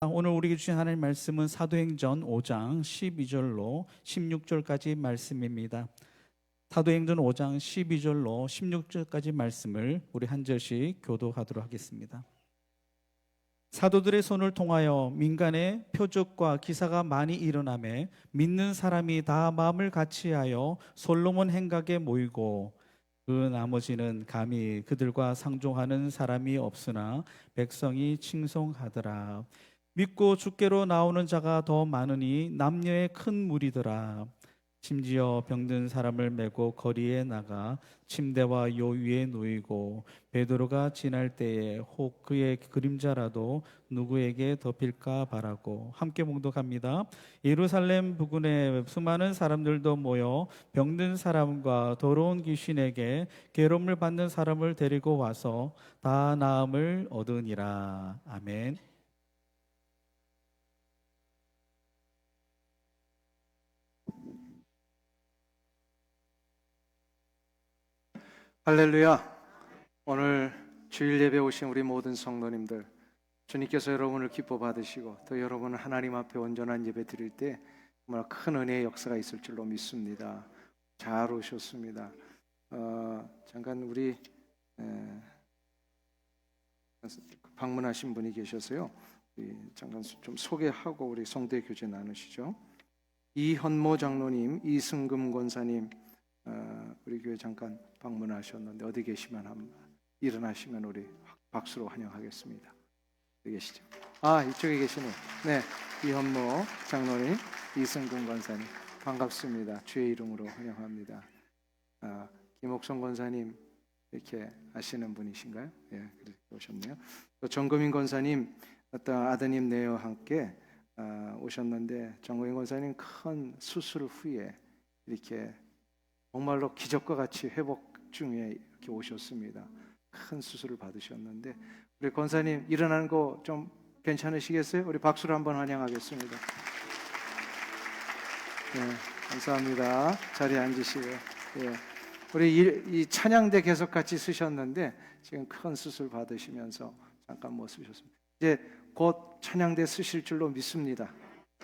오늘 우리에게 주신 하나님 말씀은 사도행전 5장 12절로 16절까지 말씀입니다. 사도행전 5장 12절로 16절까지 말씀을 우리 한 절씩 교도하도록 하겠습니다. 사도들의 손을 통하여 민간의 표적과 기사가 많이 일어나매 믿는 사람이 다 마음을 같이하여 솔로몬 행각에 모이고 그 나머지는 감히 그들과 상종하는 사람이 없으나 백성이 칭송하더라. 믿고 주께로 나오는 자가 더 많으니 남녀의 큰 무리더라. 심지어 병든 사람을 메고 거리에 나가 침대와 요 위에 놓이고 베드로가 지날 때에 혹 그의 그림자라도 누구에게 덮일까 바라고. 함께 봉독합니다. 예루살렘 부근에 수많은 사람들도 모여 병든 사람과 더러운 귀신에게 괴로움을 받는 사람을 데리고 와서 다 나음을 얻으니라. 아멘. 할렐루야. 오늘 주일 예배 오신 우리 모든 성도님들, 주님께서 여러분을 기뻐 받으시고 또 여러분은 하나님 앞에 온전한 예배 드릴 때 정말 큰 은혜의 역사가 있을 줄로 믿습니다. 잘 오셨습니다. 잠깐 우리 방문하신 분이 계셔서요. 잠깐 좀 소개하고 우리 성대 교제 나누시죠. 이현모 장로님, 이승금 권사님, 우리 교회 잠깐 방문하셨는데 어디 계시면 한번 일어나시면 우리 박수로 환영하겠습니다. 어디 계시죠? 이쪽에 계시네요. 네, 이현모 장로님, 이승금 권사님 반갑습니다. 주의 이름으로 환영합니다. 김옥성 권사님 이렇게 아시는 분이신가요? 예, 그렇게 오셨네요. 또 정금인 권사님 어떤 아드님 내와 함께 오셨는데 정금인 권사님 큰 수술 후에 이렇게 정말로 기적과 같이 회복 중에 이렇게 오셨습니다. 큰 수술을 받으셨는데 우리 권사님 일어나는 거 좀 괜찮으시겠어요? 우리 박수로 한번 환영하겠습니다. 네, 감사합니다. 자리에 앉으시고. 예. 우리 이 찬양대 계속 같이 쓰셨는데 지금 큰 수술 받으시면서 잠깐 못 쓰셨습니다. 이제 곧 찬양대 쓰실 줄로 믿습니다.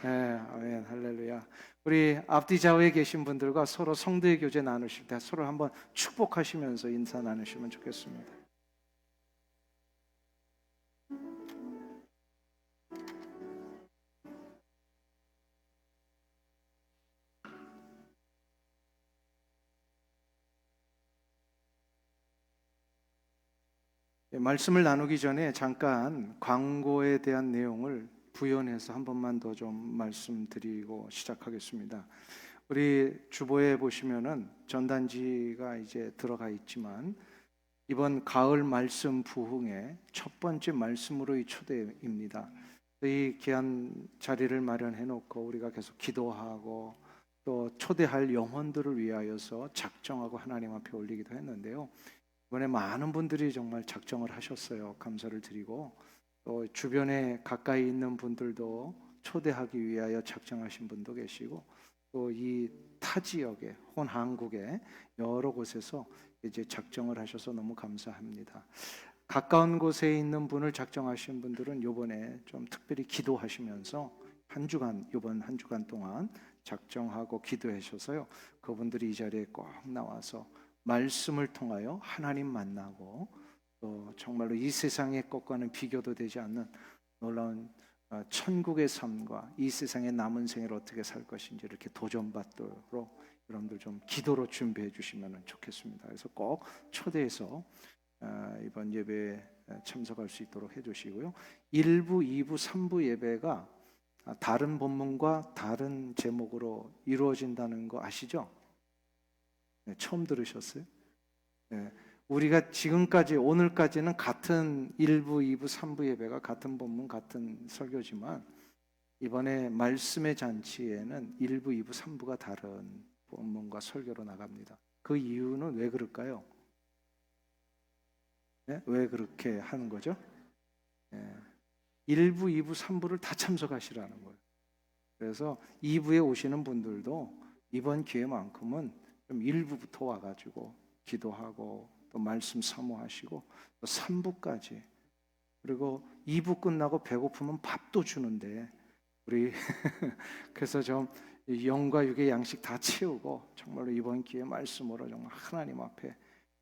네, 아멘, 할렐루야. 우리 앞뒤 좌우에 계신 분들과 서로 성도의 교제 나누실 때 서로 한번 축복하시면서 인사 나누시면 좋겠습니다. 말씀을 나누기 전에 잠깐 광고에 대한 내용을 부연해서 한 번만 더 좀 말씀드리고 시작하겠습니다. 우리 주보에 보시면은 전단지가 이제 들어가 있지만 이번 가을 말씀 부흥의 첫 번째 말씀으로의 초대입니다. 이 귀한 자리를 마련해 놓고 우리가 계속 기도하고 또 초대할 영혼들을 위하여서 작정하고 하나님 앞에 올리기도 했는데요. 이번에 많은 분들이 정말 작정을 하셨어요. 감사를 드리고 또 주변에 가까이 있는 분들도 초대하기 위하여 작정하신 분도 계시고 또 이 타 지역에 혼 한국의 여러 곳에서 이제 작정을 하셔서 너무 감사합니다. 가까운 곳에 있는 분을 작정하신 분들은 이번에 좀 특별히 기도하시면서 이번 한 주간 동안 작정하고 기도하셔서요. 그분들이 이 자리에 꼭 나와서 말씀을 통하여 하나님 만나고 또 정말로 이 세상의 것과는 비교도 되지 않는 놀라운 천국의 삶과 이 세상의 남은 생을 어떻게 살 것인지 이렇게 도전받도록 여러분들 좀 기도로 준비해 주시면 좋겠습니다. 그래서 꼭 초대해서 이번 예배에 참석할 수 있도록 해주시고요. 1부, 2부, 3부 예배가 다른 본문과 다른 제목으로 이루어진다는 거 아시죠? 네, 처음 들으셨어요? 네, 우리가 지금까지 오늘까지는 같은 1부, 2부, 3부 예배가 같은 본문, 같은 설교지만 이번에 말씀의 잔치에는 1부, 2부, 3부가 다른 본문과 설교로 나갑니다. 그 이유는 왜 그럴까요? 네? 왜 그렇게 하는 거죠? 네. 1부, 2부, 3부를 다 참석하시라는 거예요. 그래서 2부에 오시는 분들도 이번 기회만큼은 좀 1부부터 와가지고 기도하고 또 말씀 사모하시고 또 3부까지 그리고 2부 끝나고 배고프면 밥도 주는데 우리 그래서 좀 영과 육의 양식 다 채우고 정말로 이번 기회 말씀으로 정말 하나님 앞에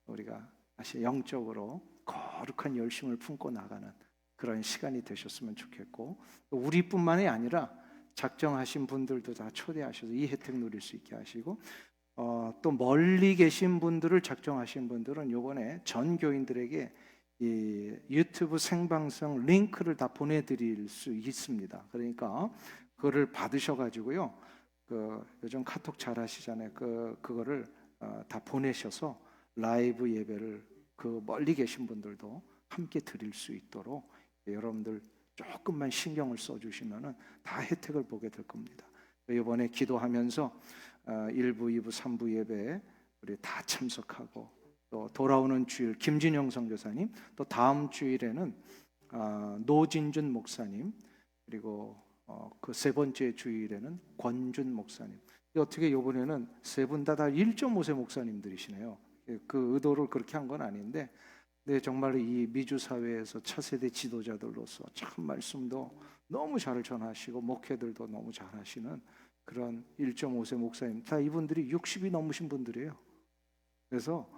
우리가 다시 영적으로 거룩한 열심을 품고 나가는 그런 시간이 되셨으면 좋겠고, 우리뿐만이 아니라 작정하신 분들도 다 초대하셔서 이 혜택 누릴 수 있게 하시고, 또 멀리 계신 분들을 작정하신 분들은 이번에 전 교인들에게 이 유튜브 생방송 링크를 다 보내드릴 수 있습니다. 그러니까 그거를 받으셔가지고요, 요즘 카톡 잘 하시잖아요. 그거를 다 보내셔서 라이브 예배를 멀리 계신 분들도 함께 드릴 수 있도록 여러분들 조금만 신경을 써주시면은 다 혜택을 보게 될 겁니다. 이번에 기도하면서 1부, 2부, 3부 예배에 우리 다 참석하고, 또 돌아오는 주일 김진영 선교사님, 또 다음 주일에는 노진준 목사님, 그리고 그 세 번째 주일에는 권준 목사님. 어떻게 이번에는 세 분 다 1.5세 목사님들이시네요. 그 의도를 그렇게 한 건 아닌데, 네, 정말 이 미주 사회에서 차세대 지도자들로서 참 말씀도 너무 잘 전하시고 목회들도 너무 잘하시는 그런 1.5세 목사님, 다 이분들이 60이 넘으신 분들이에요. 그래서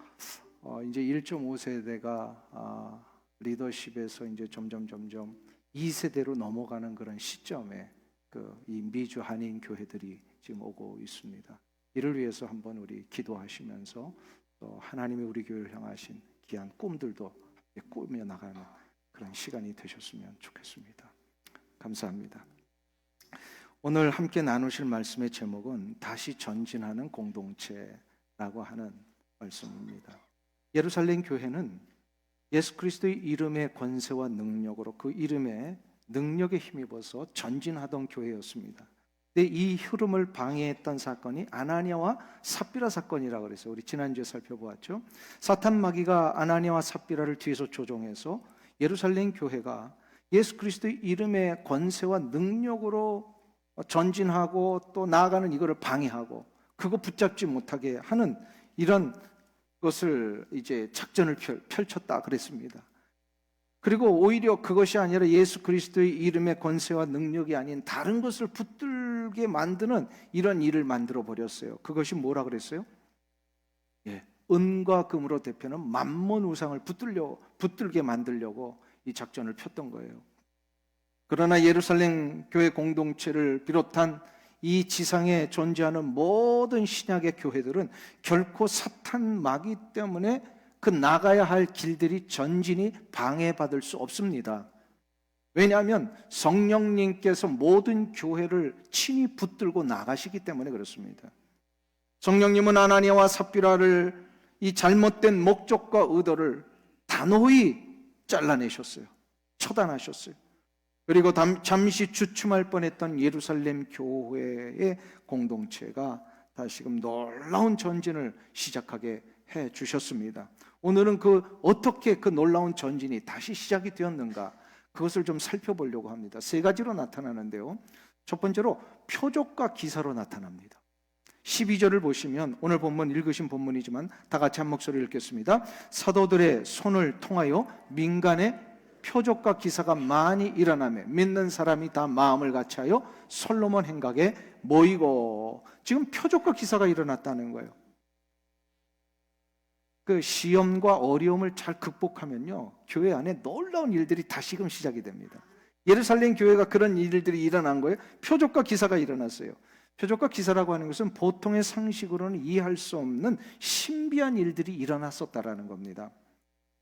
이제 1.5세대가 리더십에서 이제 점점 2세대로 넘어가는 그런 시점에 이 미주 한인 교회들이 지금 오고 있습니다. 이를 위해서 한번 우리 기도하시면서 또 하나님이 우리 교회를 향하신 귀한 꿈들도 꾸며 나가는 그런 시간이 되셨으면 좋겠습니다. 감사합니다. 오늘 함께 나누실 말씀의 제목은 다시 전진하는 공동체라고 하는 말씀입니다. 예루살렘 교회는 예수 그리스도의 이름의 권세와 능력으로 그 이름의 능력에 힘입어서 전진하던 교회였습니다. 근데 이 흐름을 방해했던 사건이 아나니아와 삽비라 사건이라고 그랬어요. 우리 지난주에 살펴보았죠. 사탄 마귀가 아나니아와 삽비라를 뒤에서 조종해서 예루살렘 교회가 예수 그리스도의 이름의 권세와 능력으로 전진하고 또 나아가는 이거를 방해하고 그거 붙잡지 못하게 하는 이런 것을 이제 작전을 펼쳤다 그랬습니다. 그리고 오히려 그것이 아니라 예수 그리스도의 이름의 권세와 능력이 아닌 다른 것을 붙들게 만드는 이런 일을 만들어 버렸어요. 그것이 뭐라 그랬어요? 은과 금으로 대표는 만몬 우상을 붙들게 만들려고 이 작전을 폈던 거예요. 그러나 예루살렘 교회 공동체를 비롯한 이 지상에 존재하는 모든 신약의 교회들은 결코 사탄 마귀 때문에 그 나가야 할 길들이 전진이 방해받을 수 없습니다. 왜냐하면 성령님께서 모든 교회를 친히 붙들고 나가시기 때문에 그렇습니다. 성령님은 아나니아와 삽비라를 이 잘못된 목적과 의도를 단호히 잘라내셨어요. 처단하셨어요. 그리고 잠시 주춤할 뻔했던 예루살렘 교회의 공동체가 다시금 놀라운 전진을 시작하게 해 주셨습니다. 오늘은 어떻게 그 놀라운 전진이 다시 시작이 되었는가, 그것을 좀 살펴보려고 합니다. 세 가지로 나타나는데요. 첫 번째로 표적과 기사로 나타납니다. 12절을 보시면 오늘 본문 읽으신 본문이지만 다 같이 한 목소리 읽겠습니다. 사도들의 손을 통하여 민간의 표적과 기사가 많이 일어나며 믿는 사람이 다 마음을 같이하여 솔로몬 행각에 모이고. 지금 표적과 기사가 일어났다는 거예요. 그 시험과 어려움을 잘 극복하면요, 교회 안에 놀라운 일들이 다시금 시작이 됩니다. 예루살렘 교회가 그런 일들이 일어난 거예요. 표적과 기사가 일어났어요. 표적과 기사라고 하는 것은 보통의 상식으로는 이해할 수 없는 신비한 일들이 일어났었다라는 겁니다.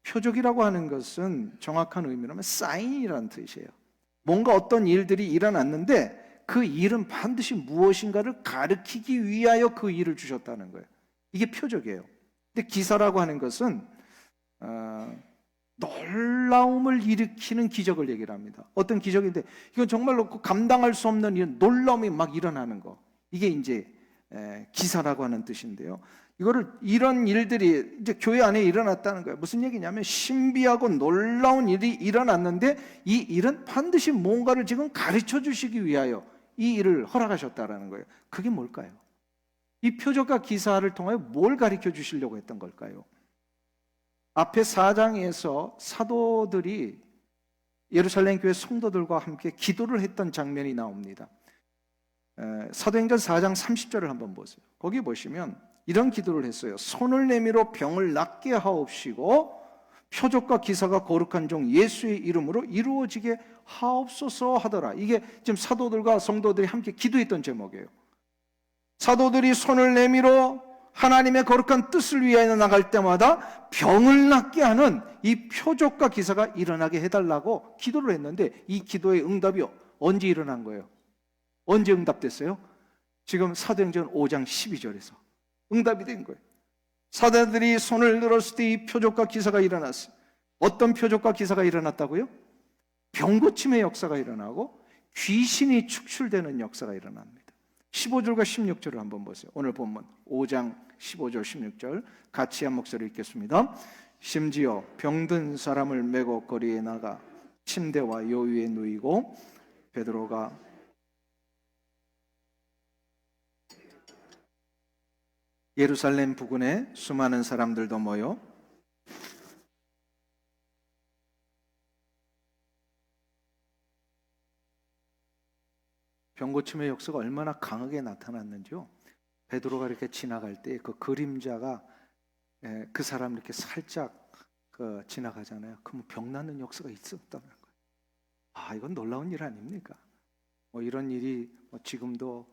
표적이라고 하는 것은 정확한 의미로 하면 사인이라는 뜻이에요. 뭔가 어떤 일들이 일어났는데 그 일은 반드시 무엇인가를 가리키기 위하여 그 일을 주셨다는 거예요. 이게 표적이에요. 근데 기사라고 하는 것은 놀라움을 일으키는 기적을 얘기를 합니다. 어떤 기적인데 이건 정말로 감당할 수 없는 이런 놀라움이 막 일어나는 거, 이게 이제 기사라고 하는 뜻인데요. 이런 일들이 이제 교회 안에 일어났다는 거예요. 무슨 얘기냐면 신비하고 놀라운 일이 일어났는데 이 일은 반드시 뭔가를 지금 가르쳐 주시기 위하여 이 일을 허락하셨다라는 거예요. 그게 뭘까요? 이 표적과 기사를 통하여 뭘 가르쳐 주시려고 했던 걸까요? 앞에 4장에서 사도들이 예루살렘 교회 성도들과 함께 기도를 했던 장면이 나옵니다. 사도행전 4장 30절을 한번 보세요. 거기 보시면 이런 기도를 했어요. 손을 내밀어 병을 낫게 하옵시고 표적과 기사가 거룩한 종 예수의 이름으로 이루어지게 하옵소서 하더라. 이게 지금 사도들과 성도들이 함께 기도했던 제목이에요. 사도들이 손을 내밀어 하나님의 거룩한 뜻을 위하여 나갈 때마다 병을 낫게 하는 이 표적과 기사가 일어나게 해달라고 기도를 했는데, 이 기도의 응답이 언제 일어난 거예요? 언제 응답됐어요? 지금 사도행전 5장 12절에서 응답이 된 거예요. 사도들이 손을 들었을 때 이 표적과 기사가 일어났어요. 어떤 표적과 기사가 일어났다고요? 병고침의 역사가 일어나고 귀신이 축출되는 역사가 일어납니다. 15절과 16절을 한번 보세요. 오늘 본문 5장 15절 16절 같이 한 목소리 읽겠습니다. 심지어 병든 사람을 메고 거리에 나가 침대와 요 위에 누이고 베드로가 예루살렘 부근에 수많은 사람들도 모여 병고침의 역사가 얼마나 강하게 나타났는지요. 베드로가 이렇게 지나갈 때 그 그림자가 그 사람 이렇게 살짝 지나가잖아요. 그럼 병 낫는 역사가 있었다는 거예요. 아, 이건 놀라운 일 아닙니까? 이런 일이 지금도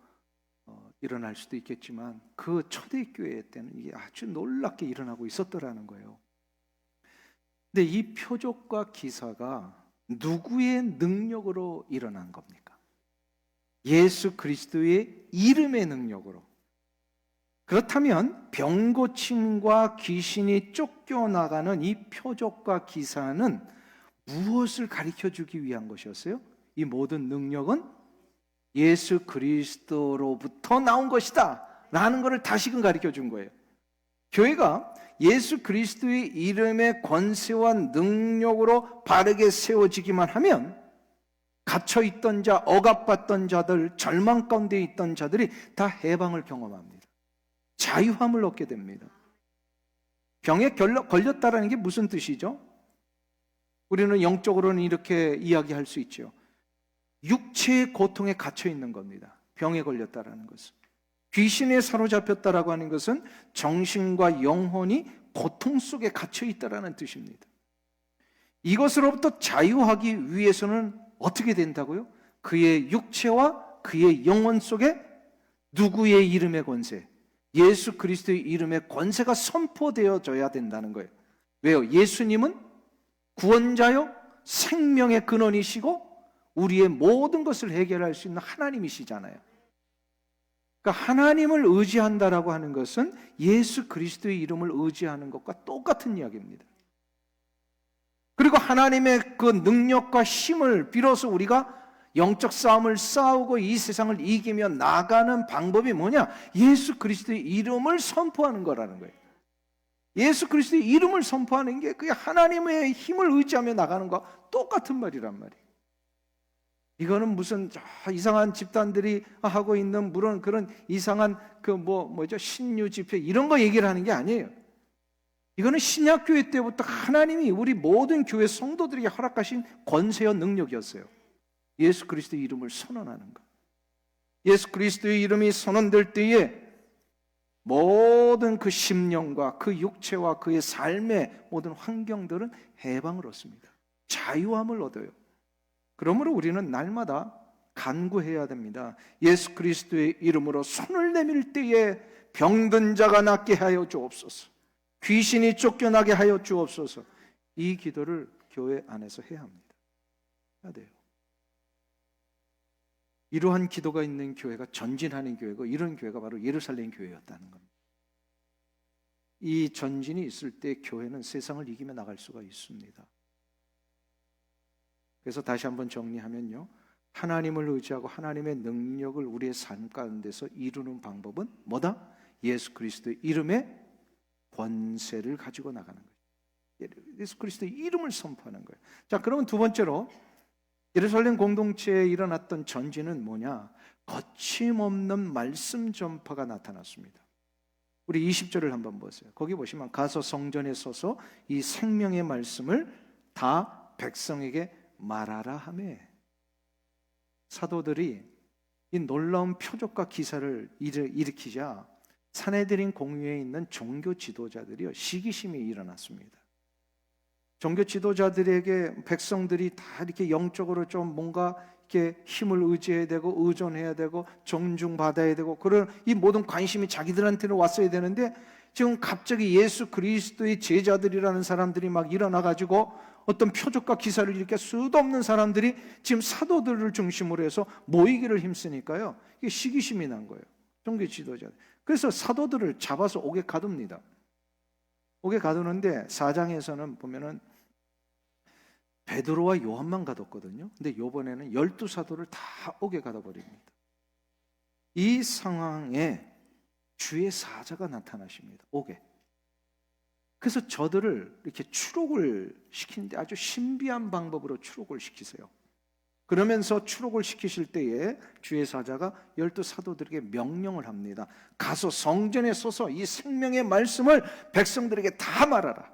일어날 수도 있겠지만 그 초대교회 때는 이게 아주 놀랍게 일어나고 있었더라는 거예요. 근데 이 표적과 기사가 누구의 능력으로 일어난 겁니까? 예수 그리스도의 이름의 능력으로. 그렇다면 병고침과 귀신이 쫓겨나가는 이 표적과 기사는 무엇을 가르쳐주기 위한 것이었어요? 이 모든 능력은 예수 그리스도로부터 나온 것이다 라는 것을 다시금 가르쳐준 거예요. 교회가 예수 그리스도의 이름의 권세와 능력으로 바르게 세워지기만 하면 갇혀있던 자, 억압받던 자들, 절망 가운데 있던 자들이 다 해방을 경험합니다. 자유함을 얻게 됩니다. 병에 걸렸다는 게 무슨 뜻이죠? 우리는 영적으로는 이렇게 이야기할 수 있죠. 육체의 고통에 갇혀 있는 겁니다. 병에 걸렸다라는 것은. 귀신에 사로잡혔다라고 하는 것은 정신과 영혼이 고통 속에 갇혀 있다라는 뜻입니다. 이것으로부터 자유하기 위해서는 어떻게 된다고요? 그의 육체와 그의 영혼 속에 누구의 이름의 권세? 예수 그리스도의 이름의 권세가 선포되어져야 된다는 거예요. 왜요? 예수님은 구원자요, 생명의 근원이시고 우리의 모든 것을 해결할 수 있는 하나님이시잖아요. 그러니까 하나님을 의지한다라고 하는 것은 예수 그리스도의 이름을 의지하는 것과 똑같은 이야기입니다. 그리고 하나님의 그 능력과 힘을 빌어서 우리가 영적 싸움을 싸우고 이 세상을 이기며 나가는 방법이 뭐냐? 예수 그리스도의 이름을 선포하는 거라는 거예요. 예수 그리스도의 이름을 선포하는 게 그게 하나님의 힘을 의지하며 나가는 것과 똑같은 말이란 말이에요. 이거는 무슨 이상한 집단들이 하고 있는 물론 그런 이상한 신유 집회 이런 거 얘기를 하는 게 아니에요. 이거는 신약교회 때부터 하나님이 우리 모든 교회 성도들에게 허락하신 권세와 능력이었어요. 예수 그리스도의 이름을 선언하는 것. 예수 그리스도의 이름이 선언될 때에 모든 그 심령과 그 육체와 그의 삶의 모든 환경들은 해방을 얻습니다. 자유함을 얻어요. 그러므로 우리는 날마다 간구해야 됩니다. 예수 그리스도의 이름으로 손을 내밀 때에 병든 자가 낫게 하여 주옵소서. 귀신이 쫓겨나게 하여 주옵소서. 이 기도를 교회 안에서 해야 합니다. 해야 돼요. 이러한 기도가 있는 교회가 전진하는 교회고 이런 교회가 바로 예루살렘 교회였다는 겁니다. 이 전진이 있을 때 교회는 세상을 이기며 나갈 수가 있습니다. 그래서 다시 한번 정리하면요, 하나님을 의지하고 하나님의 능력을 우리의 삶 가운데서 이루는 방법은 뭐다? 예수 그리스도의 이름의 권세를 가지고 나가는 거예요. 예수 그리스도의 이름을 선포하는 거예요. 자, 그러면 두 번째로 예루살렘 공동체에 일어났던 전진은 뭐냐? 거침없는 말씀 전파가 나타났습니다. 우리 20절을 한번 보세요. 거기 보시면 가서 성전에 서서 이 생명의 말씀을 다 백성에게 말하라 하며 사도들이 이 놀라운 표적과 기사를 일으키자 산헤드린 공회에 있는 종교 지도자들이요 시기심이 일어났습니다. 종교 지도자들에게 백성들이 다 이렇게 영적으로 좀 뭔가 이렇게 힘을 의지해야 되고 의존해야 되고 존중받아야 되고 그런 이 모든 관심이 자기들한테는 왔어야 되는데 지금 갑자기 예수 그리스도의 제자들이라는 사람들이 막 일어나 가지고 어떤 표적과 기사를 일으켜 수도 없는 사람들이 지금 사도들을 중심으로 해서 모이기를 힘쓰니까요. 이게 시기심이 난 거예요. 종교 지도자들. 그래서 사도들을 잡아서 옥에 가둡니다. 옥에 가두는데 4장에서는 보면은 베드로와 요한만 가뒀거든요. 근데 이번에는 12사도를 다 옥에 가둬버립니다. 이 상황에 주의 사자가 나타나십니다. 옥에. 그래서 저들을 이렇게 추록을 시키는데 아주 신비한 방법으로 추록을 시키세요. 그러면서 추록을 시키실 때에 주의 사자가 12사도들에게 명령을 합니다. 가서 성전에 서서 이 생명의 말씀을 백성들에게 다 말하라.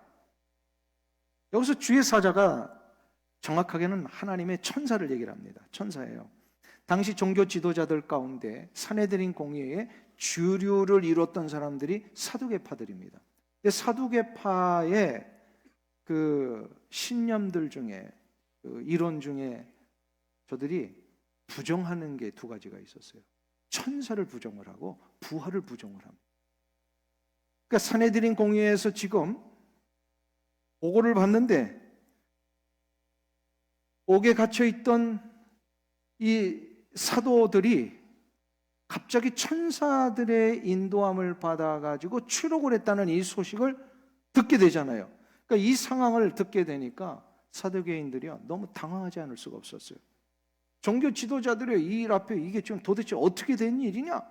여기서 주의 사자가 정확하게는 하나님의 천사를 얘기를 합니다. 천사예요. 당시 종교 지도자들 가운데 산헤드린 공회에 주류를 이뤘던 사람들이 사두개파들입니다. 사두개파의 그 신념들 중에 그 이론 중에 저들이 부정하는 게 두 가지가 있었어요. 천사를 부정을 하고 부활을 부정을 합니다. 그러니까 산헤드린 공회에서 지금 보고를 받는데 옥에 갇혀 있던 이 사도들이 갑자기 천사들의 인도함을 받아가지고 추록을 했다는 이 소식을 듣게 되잖아요. 그러니까 이 상황을 듣게 되니까 사두개인들이요 너무 당황하지 않을 수가 없었어요. 종교 지도자들의 이 일 앞에 이게 지금 도대체 어떻게 된 일이냐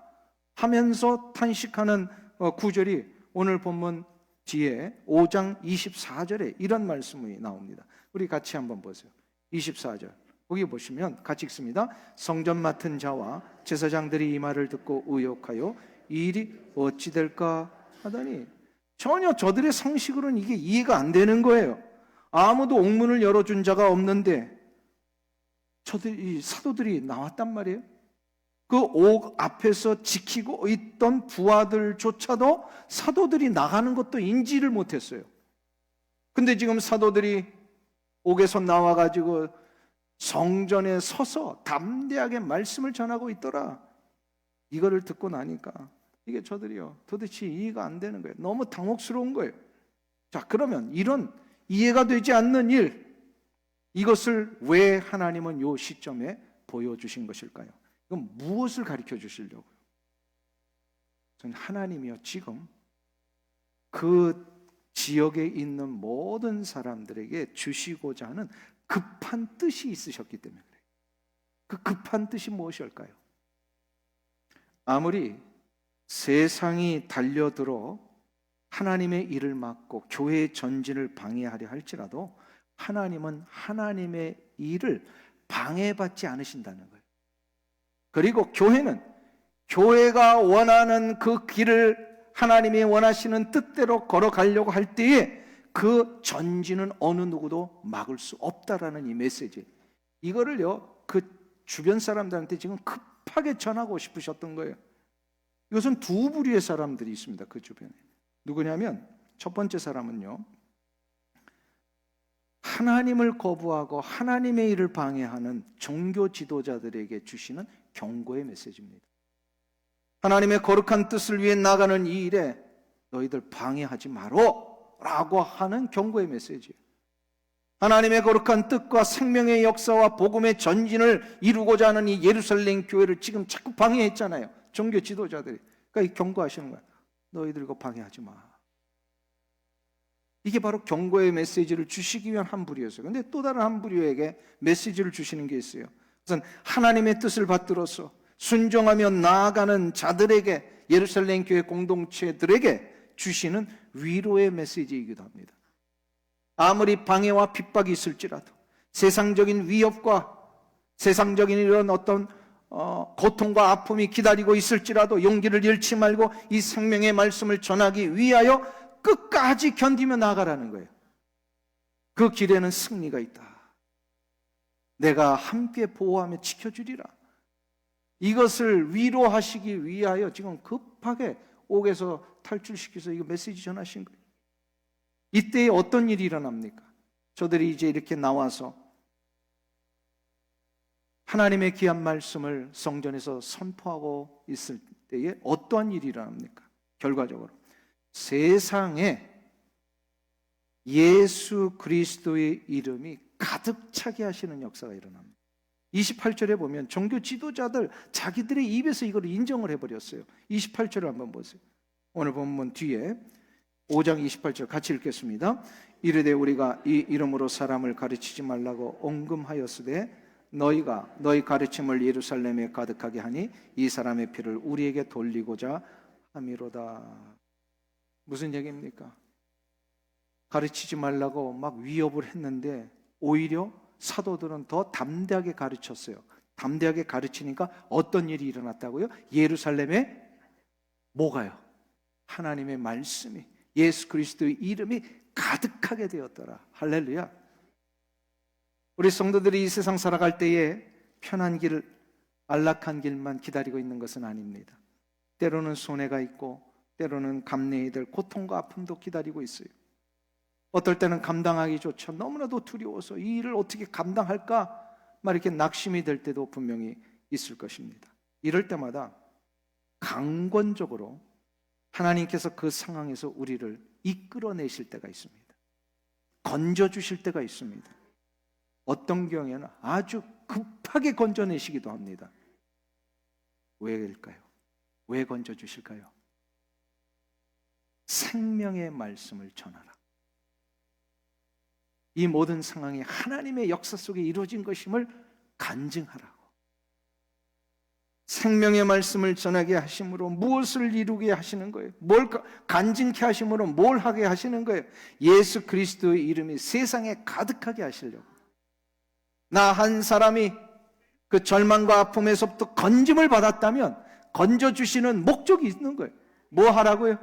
하면서 탄식하는 구절이 오늘 본문 뒤에 5장 24절에 이런 말씀이 나옵니다. 우리 같이 한번 보세요. 24절 거기 보시면 같이 읽습니다. 성전 맡은 자와 제사장들이 이 말을 듣고 의혹하여 이 일이 어찌 될까 하더니 전혀 저들의 상식으로는 이게 이해가 안 되는 거예요. 아무도 옥문을 열어준 자가 없는데 이 사도들이 나왔단 말이에요. 그 옥 앞에서 지키고 있던 부하들조차도 사도들이 나가는 것도 인지를 못했어요. 근데 지금 사도들이 옥에서 나와가지고 성전에 서서 담대하게 말씀을 전하고 있더라. 이거를 듣고 나니까 이게 저들이요 도대체 이해가 안 되는 거예요. 너무 당혹스러운 거예요. 자, 그러면 이런 이해가 되지 않는 일, 이것을 왜 하나님은 이 시점에 보여주신 것일까요? 이건 무엇을 가르쳐 주시려고요? 저는 하나님이요 지금 그 지역에 있는 모든 사람들에게 주시고자 하는 급한 뜻이 있으셨기 때문에 그래요. 그 급한 뜻이 무엇일까요? 아무리 세상이 달려들어 하나님의 일을 막고 교회의 전진을 방해하려 할지라도 하나님은 하나님의 일을 방해받지 않으신다는 거예요. 그리고 교회는 교회가 원하는 그 길을 하나님이 원하시는 뜻대로 걸어가려고 할 때에 그 전진은 어느 누구도 막을 수 없다라는 이 메시지, 이거를요 그 주변 사람들한테 지금 급하게 전하고 싶으셨던 거예요. 이것은 두 부류의 사람들이 있습니다. 그 주변에 누구냐면 첫 번째 사람은요 하나님을 거부하고 하나님의 일을 방해하는 종교 지도자들에게 주시는 경고의 메시지입니다. 하나님의 거룩한 뜻을 위해 나가는 이 일에 너희들 방해하지 마라 라고 하는 경고의 메시지예요. 하나님의 거룩한 뜻과 생명의 역사와 복음의 전진을 이루고자 하는 이 예루살렘 교회를 지금 자꾸 방해했잖아요. 종교 지도자들이. 그러니까 경고하시는 거예요. 너희들 이거 방해하지 마. 이게 바로 경고의 메시지를 주시기 위한 한 부류였어요. 그런데 또 다른 한 부류에게 메시지를 주시는 게 있어요. 우선 하나님의 뜻을 받들어서 순종하며 나아가는 자들에게, 예루살렘 교회 공동체들에게 주시는 위로의 메시지이기도 합니다. 아무리 방해와 핍박이 있을지라도, 세상적인 위협과 세상적인 이런 어떤 고통과 아픔이 기다리고 있을지라도 용기를 잃지 말고 이 생명의 말씀을 전하기 위하여 끝까지 견디며 나아가라는 거예요. 그 길에는 승리가 있다. 내가 함께 보호하며 지켜주리라. 이것을 위로하시기 위하여 지금 급하게 옥에서 탈출시켜서 이거 메시지 전하신 거예요. 이때에 어떤 일이 일어납니까? 저들이 이제 이렇게 나와서 하나님의 귀한 말씀을 성전에서 선포하고 있을 때에 어떠한 일이 일어납니까? 결과적으로 세상에 예수 그리스도의 이름이 가득 차게 하시는 역사가 일어납니다. 28절에 보면 종교 지도자들 자기들의 입에서 이걸 인정을 해버렸어요. 28절을 한번 보세요. 오늘 본문 뒤에 5장 28절 같이 읽겠습니다. 이르되 우리가 이 이름으로 사람을 가르치지 말라고 언금하였으되 너희가 너희 가르침을 예루살렘에 가득하게 하니 이 사람의 피를 우리에게 돌리고자 함이로다. 무슨 얘기입니까? 가르치지 말라고 막 위협을 했는데 오히려 사도들은 더 담대하게 가르쳤어요. 담대하게 가르치니까 어떤 일이 일어났다고요? 예루살렘에 뭐가요? 하나님의 말씀이, 예수 그리스도의 이름이 가득하게 되었더라. 할렐루야. 우리 성도들이 이 세상 살아갈 때에 편한 길, 안락한 길만 기다리고 있는 것은 아닙니다. 때로는 손해가 있고 때로는 감내해야 될 고통과 아픔도 기다리고 있어요. 어떨 때는 감당하기조차 너무나도 두려워서 이 일을 어떻게 감당할까 막 이렇게 낙심이 될 때도 분명히 있을 것입니다. 이럴 때마다 강권적으로 하나님께서 그 상황에서 우리를 이끌어내실 때가 있습니다. 건져주실 때가 있습니다. 어떤 경우에는 아주 급하게 건져내시기도 합니다. 왜일까요? 왜 건져주실까요? 생명의 말씀을 전하라. 이 모든 상황이 하나님의 역사 속에 이루어진 것임을 간증하라고. 생명의 말씀을 전하게 하심으로 무엇을 이루게 하시는 거예요? 뭘 간증케 하심으로 뭘 하게 하시는 거예요? 예수 그리스도의 이름이 세상에 가득하게 하시려고. 나 한 사람이 그 절망과 아픔에서부터 건짐을 받았다면 건져주시는 목적이 있는 거예요. 뭐 하라고요?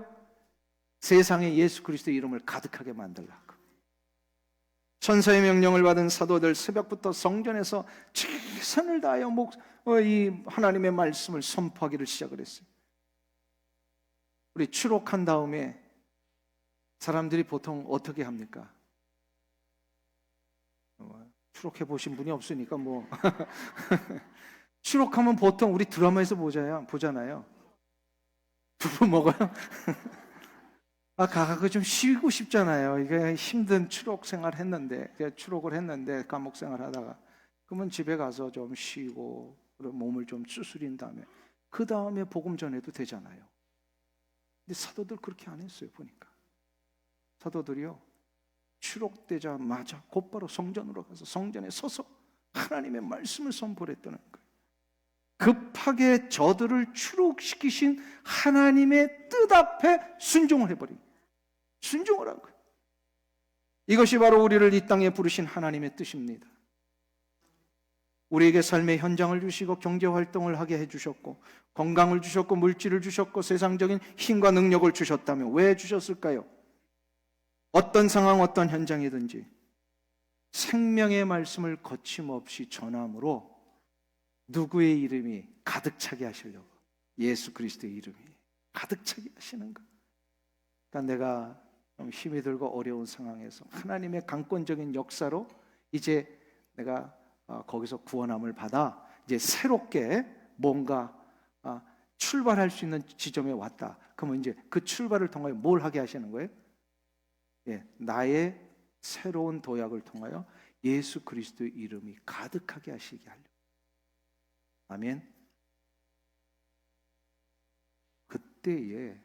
세상에 예수 그리스도의 이름을 가득하게 만들라고. 천사의 명령을 받은 사도들 새벽부터 성전에서 최선을 다하여 이 하나님의 말씀을 선포하기를 시작을 했어요. 우리 추록한 다음에 사람들이 보통 어떻게 합니까? 추록해 보신 분이 없으니까 뭐 추록하면 보통 우리 드라마에서 보잖아요. 두부 먹어요? 가가 좀 쉬고 싶잖아요. 이게 힘든 추록 생활 했는데, 추록을 했는데, 감옥 생활 하다가. 그러면 집에 가서 좀 쉬고, 그리고 몸을 좀 추스린 다음에, 그 다음에 복음 전해도 되잖아요. 근데 사도들 그렇게 안 했어요, 보니까. 사도들이요, 추록되자마자 곧바로 성전으로 가서 성전에 서서 하나님의 말씀을 선포했다는 거예요. 급하게 저들을 추록시키신 하나님의 뜻 앞에 순종을 해버린 거예요. 순종을 한 거예요. 이것이 바로 우리를 이 땅에 부르신 하나님의 뜻입니다. 우리에게 삶의 현장을 주시고 경제활동을 하게 해주셨고 건강을 주셨고 물질을 주셨고 세상적인 힘과 능력을 주셨다면 왜 주셨을까요? 어떤 상황 어떤 현장이든지 생명의 말씀을 거침없이 전함으로 누구의 이름이 가득 차게 하시려고. 예수 그리스도의 이름이 가득 차게 하시는 것. 그러니까 내가 좀 힘이 들고 어려운 상황에서 하나님의 강권적인 역사로 이제 내가 거기서 구원함을 받아 이제 새롭게 뭔가 출발할 수 있는 지점에 왔다. 그러면 이제 그 출발을 통하여 뭘 하게 하시는 거예요? 나의 새로운 도약을 통하여 예수 그리스도의 이름이 가득하게 하시게 하려고. 아멘. 그때에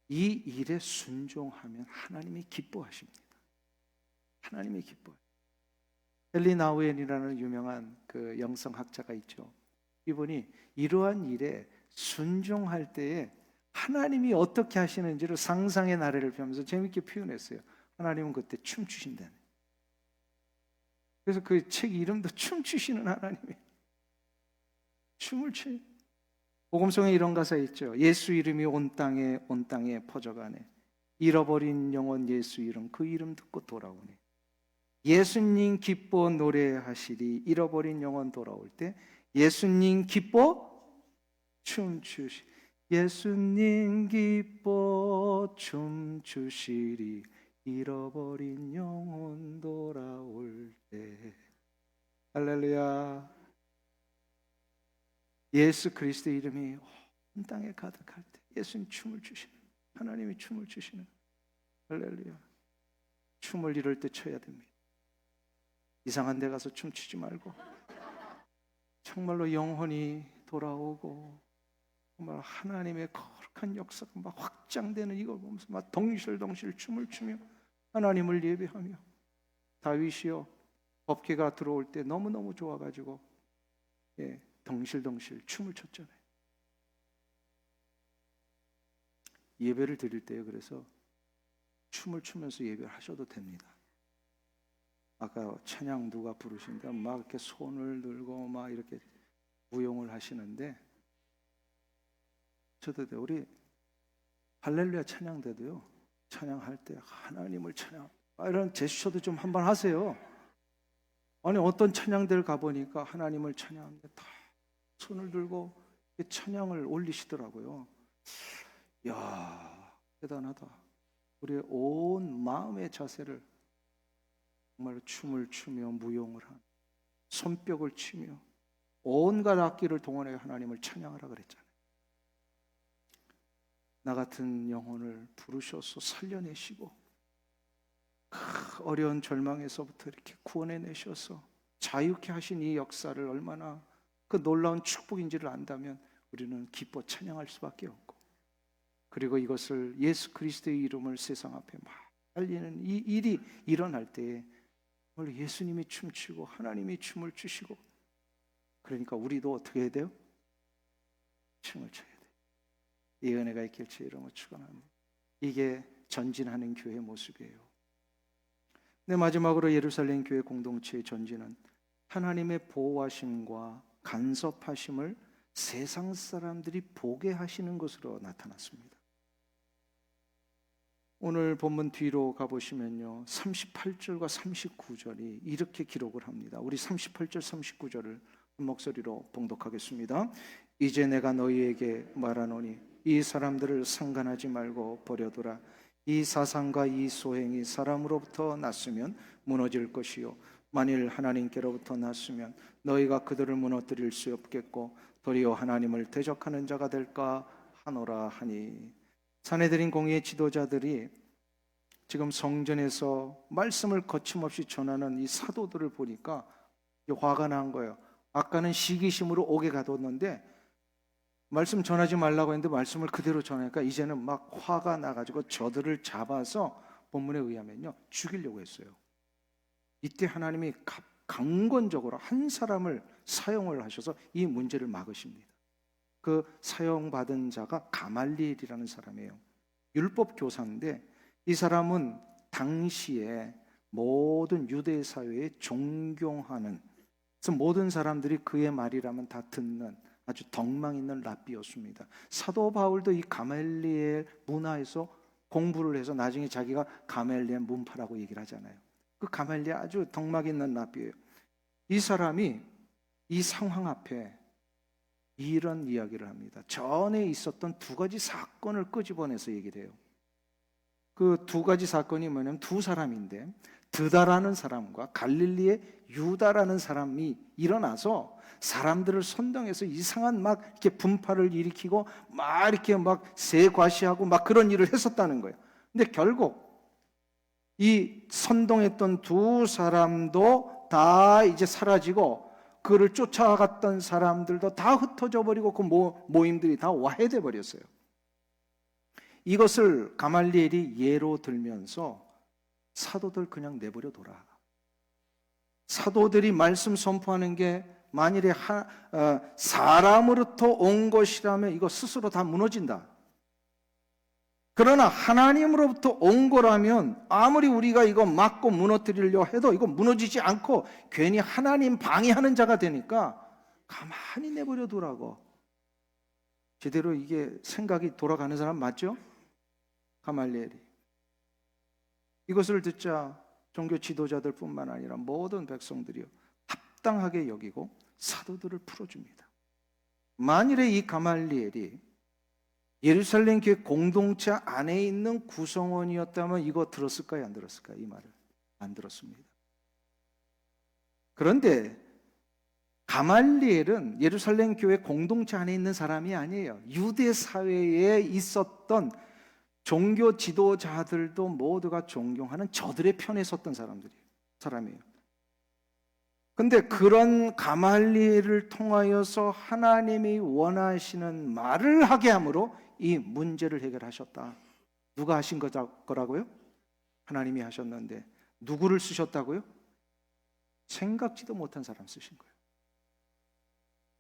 이 일에 순종하면 하나님이 기뻐하십니다. 하나님이 기뻐요. 헨리 나우엔이라는 유명한 그 영성학자가 있죠. 이분이 이러한 일에 순종할 때에 하나님이 어떻게 하시는지를 상상의 나래를 펴면서 재밌게 표현했어요. 하나님은 그때 춤추신다네. 그래서 그 책 이름도 춤추시는 하나님이에요. 춤을 춰요. 복음성에 이런 가사 있죠. 예수 이름이 온 땅에 퍼져가네. 잃어버린 영혼 예수 이름 그 이름 듣고 돌아오네. 예수님 기뻐 노래하시리. 잃어버린 영혼 돌아올 때 예수님 기뻐 춤추시. 예수님 기뻐 춤추시리. 잃어버린 영혼 돌아올 때. 할렐루야. 예수 그리스도의 이름이 온 땅에 가득할 때 예수님 춤을 추시는, 하나님이 춤을 추시는. 할렐루야. 춤을 이럴 때 춰야 됩니다. 이상한 데 가서 춤추지 말고 정말로 영혼이 돌아오고 정말 하나님의 거룩한 역사가 막 확장되는 이걸 보면서 막 덩실덩실 춤을 추며 하나님을 예배하며, 다윗이요 법궤가 들어올 때 너무너무 좋아가지고 덩실덩실 춤을 췄잖아요. 예배를 드릴 때요, 그래서 춤을 추면서 예배를 하셔도 됩니다. 아까 찬양 누가 부르신다 막 이렇게 손을 들고 막 이렇게 무용을 하시는데, 저도 우리 할렐루야 찬양 때도요, 찬양할 때 하나님을 찬양 이런 제스처도 좀 한번 하세요. 아니 어떤 찬양들 가보니까 하나님을 찬양하는데 다 손을 들고 찬양을 올리시더라고요. 이야, 대단하다. 우리의 온 마음의 자세를 정말 춤을 추며 무용을 하는, 손뼉을 치며 온갖 악기를 동원해 하나님을 찬양하라 그랬잖아요. 나 같은 영혼을 부르셔서 살려내시고 어려운 절망에서부터 이렇게 구원해내셔서 자유케 하신 이 역사를 얼마나 그 놀라운 축복인지를 안다면 우리는 기뻐 찬양할 수밖에 없고, 그리고 이것을 예수 그리스도의 이름을 세상 앞에 막 알리는 이 일이 일어날 때에 원래 예수님이 춤추고 하나님이 춤을 추시고, 그러니까 우리도 어떻게 해야 돼요? 춤을 춰야 돼요. 이 은혜가 있길 주 이름으로 축원합니다. 이게 전진하는 교회 모습이에요. 네, 마지막으로 예루살렘 교회 공동체의 전진은 하나님의 보호하심과 간섭하심을 세상 사람들이 보게 하시는 것으로 나타났습니다. 오늘 본문 뒤로 가보시면요, 38절과 39절이 이렇게 기록을 합니다. 우리 38절 39절을 한 목소리로 봉독하겠습니다. 이제 내가 너희에게 말하노니 이 사람들을 상관하지 말고 버려두라. 이 사상과 이 소행이 사람으로부터 났으면 무너질 것이요, 만일 하나님께로부터 났으면 너희가 그들을 무너뜨릴 수 없겠고 도리어 하나님을 대적하는 자가 될까 하노라 하니. 산헤드린 공의의 지도자들이 지금 성전에서 말씀을 거침없이 전하는 이 사도들을 보니까 화가 난 거예요. 아까는 시기심으로 옥에 가뒀는데 말씀 전하지 말라고 했는데 말씀을 그대로 전하니까 이제는 막 화가 나가지고 저들을 잡아서 본문에 의하면요 죽이려고 했어요. 이때 하나님이 강권적으로 한 사람을 사용을 하셔서 이 문제를 막으십니다. 그 사용받은 자가 가말리엘이라는 사람이에요. 율법 교사인데 이 사람은 당시에 모든 유대 사회에 존경하는, 그래서 모든 사람들이 그의 말이라면 다 듣는 아주 덕망 있는 랍비였습니다. 사도 바울도 이 가말리엘 문화에서 공부를 해서 나중에 자기가 가말리엘 문파라고 얘기를 하잖아요. 그 가말리엘 아주 덕망 있는 랍비예요. 이 사람이 이 상황 앞에 이런 이야기를 합니다. 전에 있었던 두 가지 사건을 끄집어내서 얘기를 해요. 그 두 가지 사건이 뭐냐면 두 사람인데, 드다라는 사람과 갈릴리의 유다라는 사람이 일어나서 사람들을 선동해서 이상한 막 이렇게 분파를 일으키고 막 이렇게 막 세과시하고 막 그런 일을 했었다는 거예요. 근데 결국 이 선동했던 두 사람도 다 이제 사라지고 그를 쫓아갔던 사람들도 다 흩어져 버리고 그 모임들이 다 와해돼 버렸어요. 이것을 가말리엘이 예로 들면서 사도들 그냥 내버려 둬라. 사도들이 말씀 선포하는 게 만일에 사람으로부터 온 것이라면 이거 스스로 다 무너진다. 그러나 하나님으로부터 온 거라면 아무리 우리가 이거 막고 무너뜨리려 해도 이거 무너지지 않고 괜히 하나님 방해하는 자가 되니까 가만히 내버려 두라고. 제대로 이게 생각이 돌아가는 사람 맞죠? 가말리엘이. 이것을 듣자 종교 지도자들뿐만 아니라 모든 백성들이요 합당하게 여기고 사도들을 풀어줍니다. 만일에 이 가말리엘이 예루살렘 교회 공동체 안에 있는 구성원이었다면 이거 들었을까요? 안 들었을까요? 이 말을 안 들었습니다. 그런데 가말리엘은 예루살렘 교회 공동체 안에 있는 사람이 아니에요. 유대 사회에 있었던 종교 지도자들도 모두가 존경하는 저들의 편에 섰던 사람이에요. 근데 그런 가말리엘을 통하여서 하나님이 원하시는 말을 하게 함으로 이 문제를 해결하셨다. 누가 하신 거라고요? 하나님이 하셨는데 누구를 쓰셨다고요? 생각지도 못한 사람 쓰신 거예요.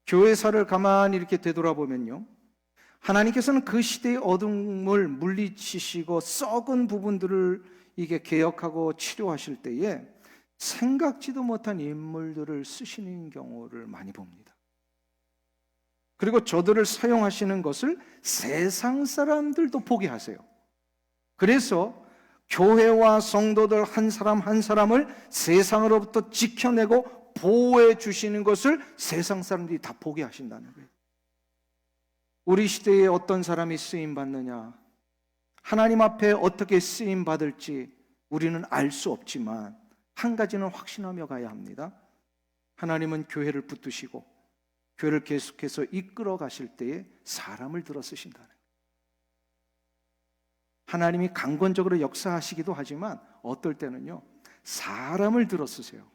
교회사를 가만히 이렇게 되돌아보면요, 하나님께서는 그 시대의 어둠을 물리치시고 썩은 부분들을 이게 개혁하고 치료하실 때에 생각지도 못한 인물들을 쓰시는 경우를 많이 봅니다. 그리고 저들을 사용하시는 것을 세상 사람들도 보게 하세요. 그래서 교회와 성도들 한 사람 한 사람을 세상으로부터 지켜내고 보호해 주시는 것을 세상 사람들이 다 보게 하신다는 거예요. 우리 시대에 어떤 사람이 쓰임 받느냐, 하나님 앞에 어떻게 쓰임 받을지 우리는 알 수 없지만 한 가지는 확신하며 가야 합니다. 하나님은 교회를 붙드시고 교회를 계속해서 이끌어 가실 때에 사람을 들어 쓰신다는 거예요. 하나님이 강권적으로 역사하시기도 하지만 어떨 때는요 사람을 들어 쓰세요.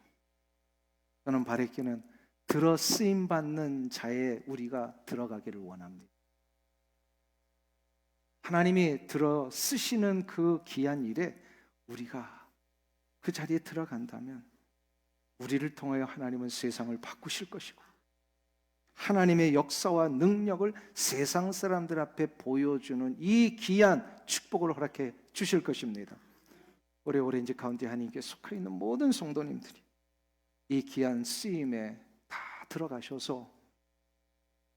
저는 바랬기는 들어 쓰임 받는 자에 우리가 들어가기를 원합니다. 하나님이 들어 쓰시는 그 귀한 일에 우리가 그 자리에 들어간다면 우리를 통하여 하나님은 세상을 바꾸실 것이고 하나님의 역사와 능력을 세상 사람들 앞에 보여주는 이 귀한 축복을 허락해 주실 것입니다. 우리 오렌지 카운티 하나님께 속해 있는 모든 성도님들이 이 귀한 쓰임에 다 들어가셔서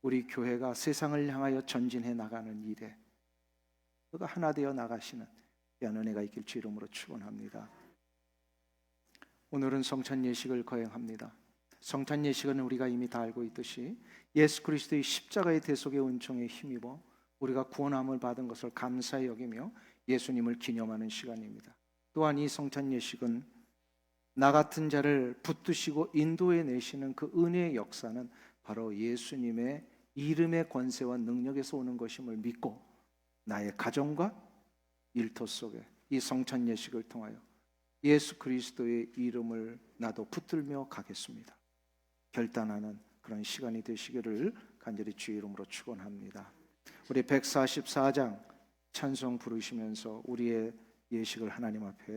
우리 교회가 세상을 향하여 전진해 나가는 일에 그가 하나 되어 나가시는 귀한 은혜가 있길 주 이름으로 축원합니다. 오늘은 성찬 예식을 거행합니다. 성찬 예식은 우리가 이미 다 알고 있듯이 예수 그리스도의 십자가의 대속의 은총에 힘입어 우리가 구원함을 받은 것을 감사히 여기며 예수님을 기념하는 시간입니다. 또한 이 성찬 예식은 나 같은 자를 붙드시고 인도해 내시는 그 은혜의 역사는 바로 예수님의 이름의 권세와 능력에서 오는 것임을 믿고 나의 가정과 일터 속에 이 성찬 예식을 통하여 예수 그리스도의 이름을 나도 붙들며 가겠습니다. 결단하는 그런 시간이 되시기를 간절히 주의 이름으로 축원합니다. 우리 144장 찬송 부르시면서 우리의 예식을 하나님 앞에